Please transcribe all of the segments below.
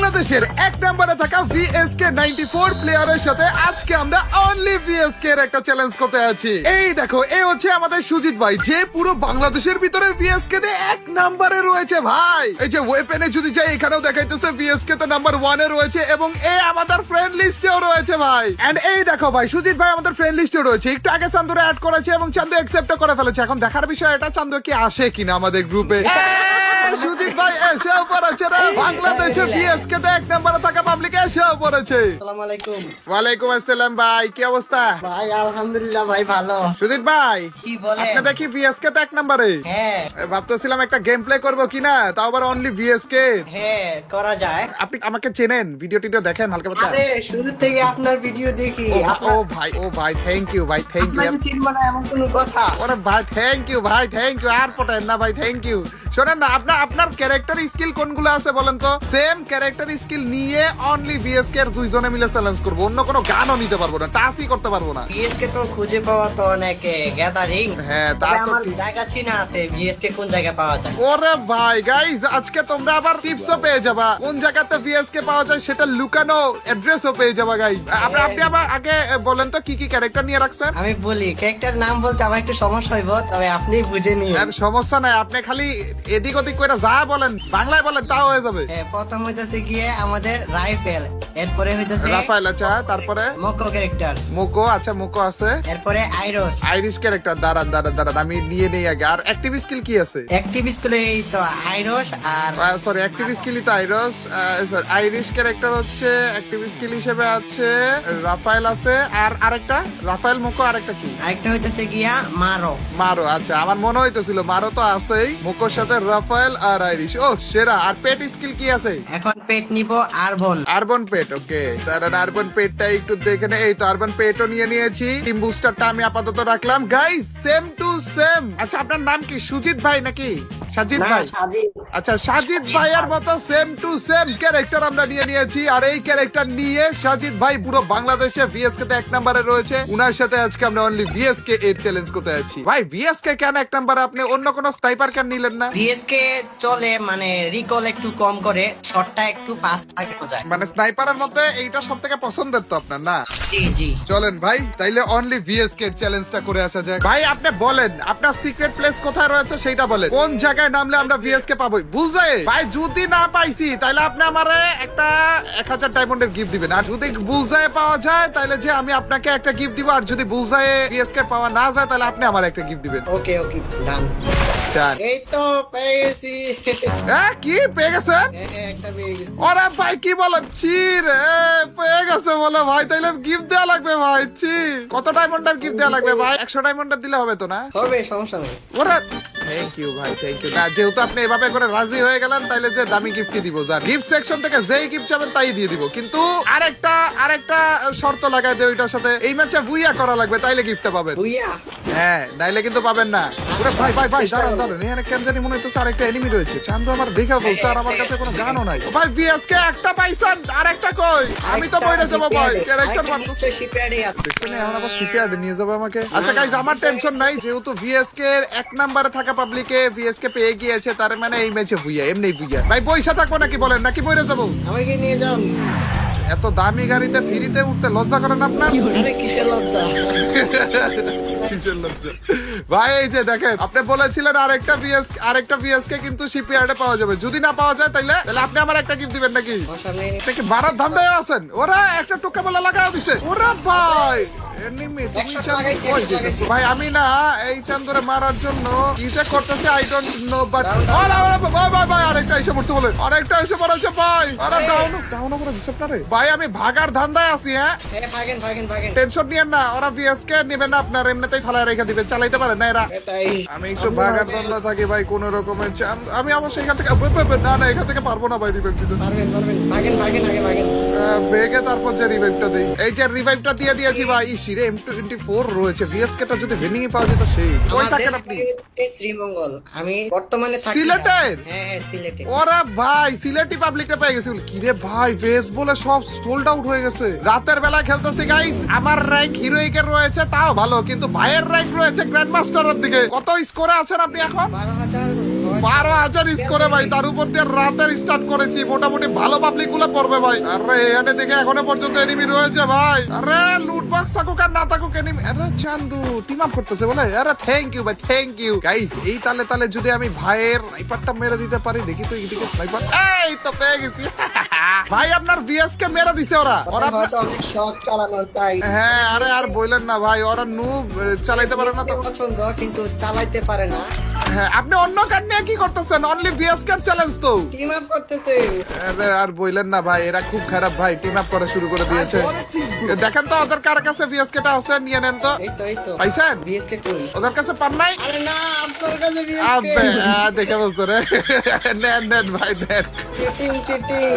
বাংলাদেশের এক নম্বরে থাকা VSK 94 প্লেয়ারের সাথে আজকে আমরা অনলি VSK এর একটা চ্যালেঞ্জ করতে আছি। এই দেখো, এই হচ্ছে আমাদের সুজিত ভাই, যে পুরো বাংলাদেশের ভিতরে VSK তে এক নম্বরে রয়েছে ভাই। এই যে ওয়েপেনে যদি যাই, এখানেও দেখাইতেছে VSK তে নাম্বার 1 এ রয়েছে এবং এ আমাদের ফ্রেন্ড লিস্টেও রয়েছে ভাই। এন্ড এই দেখো ভাই, সুজিত ভাই আমাদের ফ্রেন্ড লিস্টে রয়েছে। একটু আগে চান্দুরে অ্যাড করেছে এবং চান্দু অ্যাকসেপ্ট করে ফেলেছে। এখন দেখার বিষয় এটা, চান্দু কি আসে কিনা আমাদের গ্রুপে। সুজিত ভাই এসেও পড়েছে রে, বাংলাদেশে VSK তে এক নম্বরে থাকা পাবলিক এসেও পড়েছে। আসসালামু আলাইকুম। ওয়ালাইকুম আসসালাম ভাই, কি অবস্থা? ভাই আলহামদুলিল্লাহ ভাই ভালো। সুজিত ভাই কি বলেন? আপনি দেখি VSK তে এক নম্বরে। হ্যাঁ ভাবতেছিলাম একটা গেম প্লে করবো কিনা, তাও আবার অনলি VSK। হ্যাঁ করা যায়। আপনি আমাকে চেনেন, ভিডিও টিডিও দেখেন হালকা পাতলা? আরে শুরু থেকে আপনার ভিডিও দেখি। ও ভাই থ্যাংক ইউ ভাই, থ্যাংক ইউ। আপনাকে চিনব না এমন কোনো কথা? ওরে ভাই থ্যাংক ইউ ভাই, থ্যাংক ইউ। আর পটেন না ভাই, থ্যাংক ইউ। শোনেন না, আপনার ক্যারেক্টার স্কিল কোনগুলো আছে বলেন তো? সেম ক্যারেক্টার স্কিল নিয়ে অনলি VSK এর দুইজনে মিলে চ্যালেঞ্জ করবো। অন্য কোনো গানও নিতে পারবো না, টাচই করতে পারবো না। বিএসকে তো খুঁজে পাওয়া তো অনেক গ্যাদারিং। হ্যাঁ, তা তবে তো আমার ঠিক। জায়গা চিনা আছে বিএসকে কোন জায়গায় পাওয়া যায়। ওরে ভাই গাইস, আজকে তোমরা আবার টিপসও পেয়ে যাবা, কোন জায়গাতে VSK পাওয়া যায় সেটা লুকানো অ্যাড্রেসও পেয়ে যাবা গাইস। আপনি আবার আগে বলেন তো কি কি ক্যারেক্টার নিয়ে রাখছেন? আমি বলি ক্যারেক্টার নাম বলতে আমার একটু সমস্যা হইব, তবে আপনি বুঝে নিন। আর সমস্যা নাই, আপনি খালি এদিক ওদিক করে যা বলেন, বাংলায় বলেন, তাও হয়ে যাবে। প্রথম হইতাছে গিয়ে আমাদের রাইফেল, এরপরে হইতাছে রাফায়েল, আচ্ছা তারপরে মকো ক্যারেক্টার, মুকো, আচ্ছা মুকো আছে। এরপরে আইরস। আইরিশ ক্যারেক্টার, দাঁড়ান আমি নিয়ে নেই আগে। আর অ্যাক্টিভ স্কিল কি আছে? অ্যাক্টিভ স্কুলে এই তো আইরস আর সরি, অ্যাক্টিভ স্কিলই তো আইরস। আইরিশ ক্যারেক্টার হচ্ছে অ্যাক্টিভ স্কিল হিসেবে আছে। রাফায়েল আছে, আর আরেকটা রাফায়েল, মুকো, আরেকটা কি? আরেকটা হইতাছে গিয়া মারো। মারো, আচ্ছা আমার মনে হইতেছিল মারো তো আছেই, মুকোর সাথে রাফায়েল আর আইরিশ। ও সেরা। আর পেট স্কিল কি আছে? এখন পেট নিব আরবন। আরবন পেট, ওকে। দাঁড়ান আরবন পেটটা একটু দেখে নে। এই তো আরবন পেটও নিয়ে নিয়েছি। টিম বুস্টারটা আমি আপাতত রাখলাম। Guys same to same. আচ্ছা আপনার নাম কি, সুজিত ভাই নাকি সাজিদ ভাই? আচ্ছা সাজিদ ভাইয়ের মতো সেম টু সেম ক্যারেক্টার আমরা নিয়ে নিয়েছি। আর এই ক্যারেক্টার নিয়ে সাজিদ ভাই পুরো বাংলাদেশে VSK তে এক নম্বরে রয়েছে। উনার সাথে আজকে আমরা অনলি VSK এর চ্যালেঞ্জ করতে যাচ্ছি। ভাই VSK কেন এক নম্বরে? আপনি অন্য কোন স্নাইপার কেন নিলেন না? বিএসকে চলে মানে রিকল একটু কম করে, শটটা একটু ফাস্ট লাগানো যায়। মানে স্নাইপারের মধ্যে এইটা সব থেকে পছন্দের তো আপনার, না? জি জি। চলেন ভাই তাইলে অনলি VSK এর চ্যালেঞ্জটা করে আসা যাক। ভাই আপনি বলেন আপনার সিক্রেট প্লেস কোথায় রয়েছে সেটা বলেন। কোন জায়গায় নামলে আমরা VSK পাবো? বুলজাই ভাই, যদি না পাইছি তাইলে আপনি আমারে একটা 1000 ডায়মন্ডের গিফট দিবেন। আর যদি বুলজাই পাওয়া যায় তাহলে যে আমি আপনাকে একটা গিফট দিব। আর যদি বুলজাই VSK পাওয়া না যায় তাহলে আপনি আমার একটা গিফট দিবেন। ওকে ওকে ডান। Done. এই তো পেয়ে গেছি। হ্যাঁ কি পেয়ে গেছেন? একটা পেয়ে গেছি। ওরে ভাই কি বলেন, ছি রে, পেয়ে গেছে বলে ভাই, তাইলে গিফট দেওয়া লাগবে ভাই। ছি, কত ডায়মন্ডের গিফট দেওয়া লাগবে ভাই? 100 ডায়মন্ডের দিলে হবে তো না? হবে, সমস্যা নেই। ওরে থ্যাংক ইউ ভাই, থ্যাংক ইউ। না যেহেতু আপনি এভাবে করে রাজি হয়ে গেলেন, তাইলে যে দামি গিফট দিব, যার গিফট সেকশন থেকে যেই গিফট চাবেন তাই দিয়ে দিব। কিন্তু আরেকটা শর্ত লাগাই দেই ওইটার সাথে, এই ম্যাচে বুইয়া করা লাগবে, তাইলে গিফটটা পাবেন। বুইয়া। হ্যাঁ, নাইলে কিন্তু পাবেন না। ওরে ভাই দাঁড়ান, এখানে কেন জানি মনে হইতেছে আরেকটা এনিমি রয়েছে। চান্দু আমার দেখা বলছে, আর আমার কাছে কোনো গানও নাই। ভাই VSK একটা পাইছেন, আরেকটা কই? আমি তো বইরে যাবো ভাই, ক্যারেক্টার মারতেছে। শিপইয়ার্ডে আছে। দেখছেন, এখন আবার শিপইয়ার্ডে নিয়ে যাবে আমাকে। আচ্ছা গাইস, আমার টেনশন নাই, যেহেতু VSK এর এক নম্বরে থাকা পাবলিকে VSK পেয়ে গিয়েছে, তার মানে এই ম্যাচে বুইয়া, এমনি বুইয়া। ভাই পয়সা থাকবো নাকি বলেন, নাকি বইরে যাবো? আমাকে নিয়ে যান। এত দামি গাড়িতে ফ্রিতে উঠতে লজ্জা করেন আপনার? আরে কিসের লজ্জা? কিসের লজ্জা? ভাই এই যে দেখেন, আপনি বলেছিলেন আরেকটা VSK কিন্তু শিপইয়ার্ডে পাওয়া যাবে। যদি না পাওয়া যায় তাইলে আপনি আমার একটা গিফট দিবেন নাকি? আপনি কি বারাত ধান্দায় আছেন? ওরা একটা টোকা বলে লাগাও দিছে। ওরা ভাই এনিমি, তুমি ভাই আমি না এই চান্দরে মারার জন্য কিসে করতেছে আই ডোন্ট নো, বাট ভাই আরেকটা এসে পড়ছে বলে, আরেকটা এসে পড়েছে ভাই। আরে ডাউন করে দিছে আপনারে ভাই। আমি ভাগার ধান্দায় আছি। হ্যাঁ ভাগেন। টেনশন নিয়েন না, ওরা VSK নেবেন না, আপনার এমনিতেই ফালায় রেখে দিবেন, চালাইতে পারেন না এরা। আমি একটু ভাগার ধান্দা থাকি ভাই, কোন রকমের। আমি অবশ্যই এখান থেকে না এখান থেকে পারবো না ভাই রিভাইভ দিতে। ভাগেন। বেগে তারপর যে রিভাইভটা দেই, এই যে রিভাইভটা দিয়ে দিয়েছি ভাই। ইসিরে M24 রয়েছে, VSK টা যদি ভেনিং পাওয়া যেত সেই। কই থাকেন আপনি? শ্রীমঙ্গল। আমি বর্তমানে থাকি সিলেটের? হ্যাঁ সিলেটে। ওরা ভাই সিলেটি পাবলিকটা পেয়ে গেছে। কি রে ভাই, বেস বলে সব সোল্ড আউট হয়ে গেছে। রাতের বেলা খেলতেছি গাইস, আমার র‍্যাঙ্ক হিরোইকের রয়েছে তাও ভালো, কিন্তু ভাইয়ের র‍্যাঙ্ক রয়েছে গ্র্যান্ড মাস্টারের দিকে। কত স্কোরে আছেন আপনি এখন? 12,900 12,000 স্কোরে ভাই, তার উপর দিয়ে রাতের স্টার্ট করেছি, মোটামুটি ভালো পাবলিক গুলো পড়বে ভাই। আরে এখানে দেখে এখনো পর্যন্ত এনিমি রয়েছে ভাই। আরে লুট বক্স থাকুক আর না থাকুক এনিমি। আরে চান্দু টিম আপ করতেছে বলে, আরে থ্যাংক ইউ ভাই, থ্যাংক ইউ গাইস। এই তালে তালে যদি আমি ভাইয়ের স্নাইপারটা মেরে দিতে পারি, দেখি তো এইদিকে স্নাইপার, এই তো পেয়ে গেছি। ভাই আপনার ভিএস কে মেরে দিছে ওরা। ওরা হয়তো অনেক শট চালানোর তাই। হ্যাঁ, আরে আর বললেন না ভাই, ওরা নুব চালাইতে পারে না তো। পছন্দ কিন্তু চালাইতে পারে না। হ্যাঁ, আপনি অন্য গান নিয়ে কি করতেছেন? অনলি ভিএস কে চ্যালেঞ্জ তো। টিম আপ করতেছে। আরে আর বললেন না ভাই, এরা খুব খারাপ ভাই, টিম আপ করা শুরু করে দিয়েছে। দেখেন তো ওদের কার কাছে ভিএস কেটা আছে, নিয়ে নেন তো। এই তো পাইছেন? বিএসকে কই? ওদের কাছে পান নাই? আরে না, আপনার কাছে বিএসকে। আবে দেখে বলছো রে। নেন নেন ভাই নেন। চিটিং।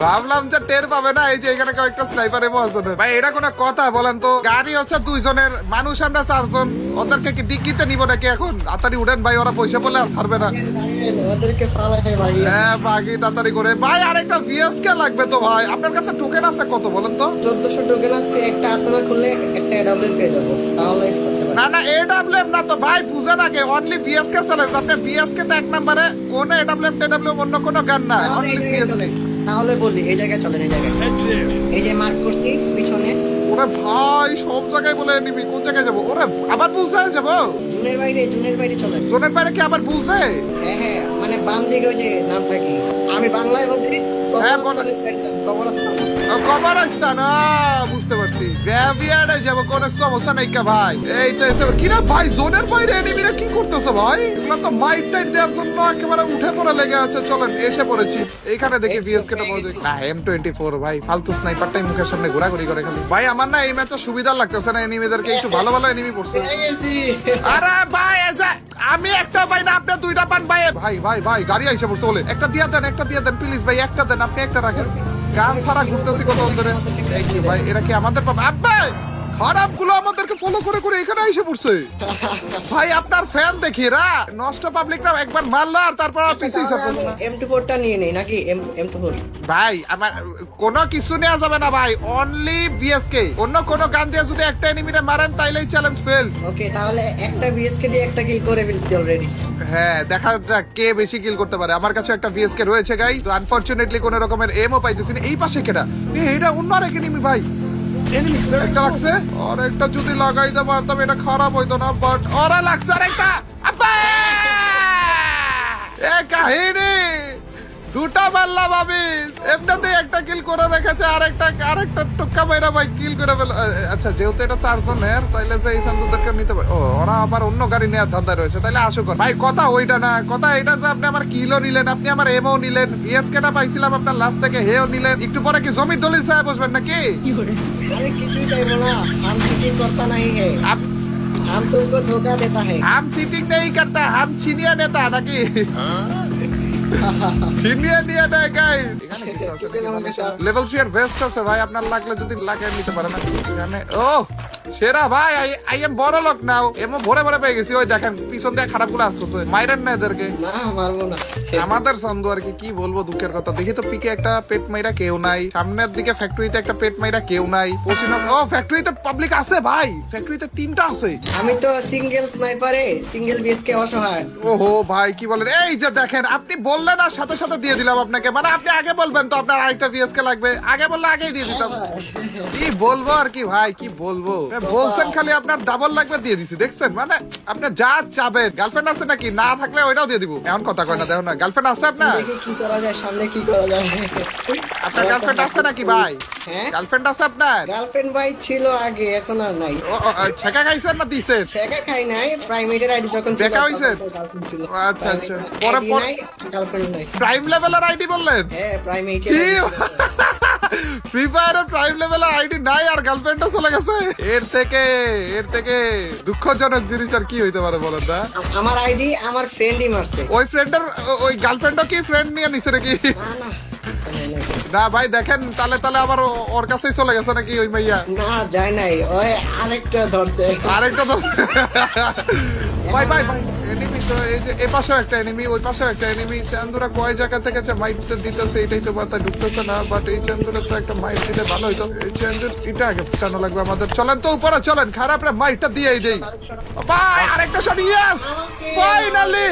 ভাবলাম যে টের পাবে না, এই যে এখানে কয়েকটা স্নাইপার এমন আছে ভাই। এটা কোনো কথা বলেন তো? গাড়ি হচ্ছে 2 জনের, মানুষ আমরা 4 জন, ওদেরকে কি ডিক্কিতে নিব নাকি এখন? তাড়াতাড়ি উঠেন ভাই, ওরা পয়সা বলে আর ছাড়বে না। ওদেরকে পালাতে ভাই। হ্যাঁ বাকি তাড়াতাড়ি করে ভাই, আরেকটা ভিএস কে লাগবে তো ভাই। আপনার কাছে টোকেন আছে কত বলেন তো? 1400 টোকেন আছে, একটা আর্সেনাল খুললে একটা এডব্লিউ পেয়ে যাবো, তাহলে করতে পারি। না না, এডব্লিউএম না তো ভাই, বুঝেন আগে, অনলি ভিএস কে চ্যালেঞ্জ। আপনি ভিএস কে তো এক নম্বরে, কোন এডব্লিউএম টেডব্লিউএম অন্য কোনো গান না, তাহলে অনলি এই জায়গায় ভিএস। চলেন। তাহলে বলি এই জায়গায় চলেন, এই জায়গায়। এই যে মার্ক করছি পিছনে। ওরে ভাই সব জায়গায় বলে নিবি, কোন জায়গায় যাবো? ওরে আবার বুলছে যাবো? জুনের বাইরে চলেন। জোনের বাইরে কি আবার বুলছে? হ্যাঁ, মানে বাম দিকে ওই যে নামটা কি, আমি বাংলায় বলি হ্যাঁ, কবরস্থান। কবরস্থান, বুঝতে পারছি। গ্র্যাভিয়ার্ডে যাবো, কোনো সমস্যা নাই কা ভাই। এই তো এসে কিনা ভাই, জোনের বাইরে এনিমিরা কি করতেছে ভাই? এগুলো তো মাইট টাইট দেওয়ার জন্য একেবারে উঠে পড়ে লেগে আছে। চলেন এসে পড়েছি এইখানে, দেখি ভিএস কেটা পাওয়া যায় না। M24 ভাই, ফালতু স্নাইপারটাই মুখের সামনে ঘোরাঘুরি করে খালি। ভাই আমার না এই ম্যাচে সুবিধা লাগতেছে না, এনিমিদেরকে একটু ভালো ভালো এনিমি পড়ছে। আরে ভাই আমি একটা পাই না, আপনি দুইটা পান ভাই। ভাই ভাই ভাই গাড়ি আইসা পড়ছে বলে, একটা দিয়া দেন প্লিজ ভাই, একটা দেন, আপনি একটা রাখেন। গান ছাড়া ঘুরতেছি কত ধরে। ভাই এরা কি আমাদের পাবে? আব্বা খারাপ গুলো আমাদেরকে ফলো করে করে এখানে এসে পড়ছে। ভাই আপনার ফ্যান দেখি এরা নষ্ট পাবলিকরা একবার মারলো আর তারপর আর পিছিয়ে সাপোর্ট না। M24 টা নিয়ে নেই নাকি? M24 ভাই আমার কোনো কিছু নেওয়া যাবে না ভাই, অনলি ভিএসকে। অন্য কোনো গান দিয়ে যদি একটা এনিমিতে মারেন তাইলেই চ্যালেঞ্জ ফেল। ওকে, তাহলে একটা বিএসকে দিয়ে একটা কিল করে ফেলছি অলরেডি। হ্যাঁ, দেখা যাক কে বেশি কিল করতে পারে। আমার কাছে একটা ভিএসকে রয়েছে গাই, তো আনফরচুনেটলি কোনো রকমের এমও পাইতেছি না। এই পাশে কেডা? এটা অন্য আরেক এনিমি ভাই, একটা লাগছে। আর একটা যদি লাগাইতে পারতাম এটা খারাপ হইতো না, বাট ওরা লাগছে আরেকটা। আব্বা এ কাহিনী দুটা মারলাম আমি, এমনিতে একটা কিল করে রেখেছে, আরেকটা টুক্কা মাইরা ভাই কিল করে ফেল। আচ্ছা যেহেতু এটা 4 জনের, তাইলে যে এই সান্দুদেরকে নিতে পারে। ও ওরা আবার অন্য গাড়ি নেওয়ার ধান্দা রয়েছে, তাইলে আসুক ভাই। কথা ওইটা না, কথা এটা যে আপনি আমার কিলও নিলেন, আপনি আমার এমও নিলেন, ভিএসকেটা পাইছিলাম আপনার লাস্ট থেকে, হেও নিলেন। একটু পরে কি জমির দলিল সাহেব বসবেন নাকি? अरे কিছুই চাইবো না, हम चीटिंग करता नहीं है, हम तुमको धोखा देता है। हम चीटिंग नहीं करता, हम छिनिया नेता নাকি? ছিনিয়ে নিয়ে নেয় গাইস। লেভেল 3 এর ভেস্ট আছে ভাই, আপনার লাগলে যদি লাগে নিতে পারেন। এখানে ও সেরা ভাই, আই এম বড় লোক নাও। এমন ভরে ভরে পেয়ে গেছি। ওই দেখেন পিছন দিয়ে খারাপগুলো আসতেছে, মাইরেন না এদেরকে। না মারবো না, আমাদের সন্দেহ আর কি বলবো, দুঃখের কথা। দেখি তো পিকে একটা পেট মাইরা কেউ নাই, সামনের দিকে ফ্যাক্টরিতে একটা পেট মাইরা কেউ নাই। ও ফ্যাক্টরিতে পাবলিক আছে ভাই, ফ্যাক্টরিতে 3টা আছে। আমি তো সিঙ্গেল স্নাইপারে, সিঙ্গেল বিএসকে অসহায়। ওহো ভাই কি বলেন? এই যে দেখেন, আপনি বললেন আর সাথে সাথে দিয়ে দিলাম আপনাকে। মানে আপনি আগে বলবেন তো আপনার আরেকটা ভিএসকে লাগবে, আগে বললে আগেই দিয়ে দিতাম। কি বলবো আর কি ভাই, কি বলবো? বলছেন খালি আপনার ডাবল লাগবে, দিয়ে দিছি। দেখছেন মানে আপনি যা চাবেন। গার্লফ্রেন্ড আছে নাকি? না থাকলে ওইটাও দিয়ে দিব। এমন কথা কয় না, দেখো না। গার্লফ্রেন্ড আছে আপনার? দেখি কি করা যায়, সামনে কি করা যায়। আপনার গার্লফ্রেন্ড আছে নাকি ভাই? হ্যাঁ, গার্লফ্রেন্ড আছে আপনার? গার্লফ্রেন্ড ভাই ছিল আগে, এখন আর নাই। ছেকা খাইছেন না দিছেন? ছেকা খাই নাই, প্রাইমেটের আইডি যখন ছিল দেখা হইছে? গার্লফ্রেন্ড ছিল। আচ্ছা আচ্ছা, পরে নাই, গার্লফ্রেন্ড নাই। প্রাইম লেভেলের আইডি বললেন? হ্যাঁ, প্রাইমেট। ফ্রি ফায়ারের প্রাইম লেভেলের আইডি নাই আর গার্লফ্রেন্ডটা চলে গেছে। এর থেকে দুঃখজনক জিনিস আর কি হইতে পারে বলেন না? আমার আইডি আমার ফ্রেন্ডই মারছে। ওই ফ্রেন্ডের ওই গার্লফ্রেন্ডও কি ফ্রেন্ড নিয়ে নিছে নাকি? না না না ভাই দেখেন, তালে আবার ওর কাছেই চলে গেছে নাকি ওই মাইয়া? না যায় নাই, ওই আরেকটা ধরছে। ভাই এনিমি তো এই যে এই পাশেও একটা এনিমি, ওই পাশেও একটা এনিমি। চান্দুরা কয় জায়গা থেকে মাইট দিতেছে এটাই তো মাথায় ঢুকতেছে না। বাট এই চান্দুরা তো একটা মাইট দিলে ভালো হইতো। এই চান্দুর এটা আগে ফুটানো লাগবে আমাদের। চলেন তো উপরে চলেন, খারাপ রে মাইটটা দিয়েই দেই ভাই। আরেকটা শট, ইয়েস ফাইনালি।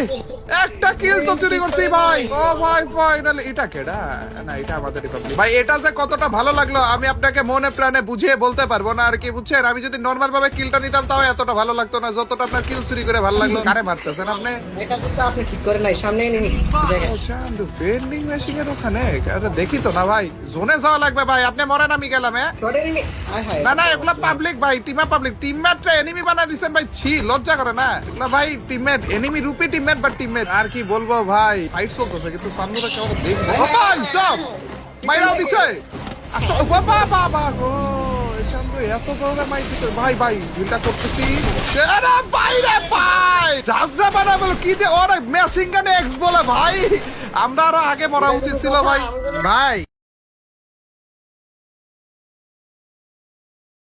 একটা কিল তো চুরি করছি ভাই। ও ভাই ফাইনালি এটা কেডা? না এটা আমাদের রিপাবলিক ভাই। এটা যে কতটা ভালো লাগলো আমি আপনাকে মনে প্রাণে বুঝিয়ে বলতে পারবো না আর কি, বুঝছেন? আমি যদি নরমাল ভাবে কিলটা নিতাম তাও এতটা ভালো লাগতো না যতটা আপনার কিল চুরি করে ভালো লাগলো। কারে মারতেছেন আপনি? এটা কিন্তু আপনি ঠিক করে নাই, সামনে এনিমি দেখেন। ভেন্ডিং মেশিনের ওখানে আরে দেখি তো না ভাই, জোনে যাওয়া লাগবে ভাই। আপনি মরেন আমি গেলাম। শর্ট এনিমি, আয় হায়। না না এগুলা পাবলিক ভাই, টিমা পাবলিক। টিমমেটরা এনিমি বানাই দিছেন ভাই, ছি লজ্জা করে না এগুলা ভাই। টিমমেট এনিমি রূপী টিমমেট বা টিমমেট আর কি বলবো ভাই। ফাইট চলতেছে কিন্তু সামনেটা কেমন দেখবো। ও ভাই সব মাইরাও দিছে। আস্তে বাবা বাবা গো এসামনে এত বড় মাই দিতে ভাই। ভাই ভিলটা করতেছি। আরে ভাই রে ভাই জাজরা বানাবো কি দে ওরে মেশিং গান এক্স বলে ভাই। আমরা আরো আগে মরা উচিত ছিল ভাই। ভাই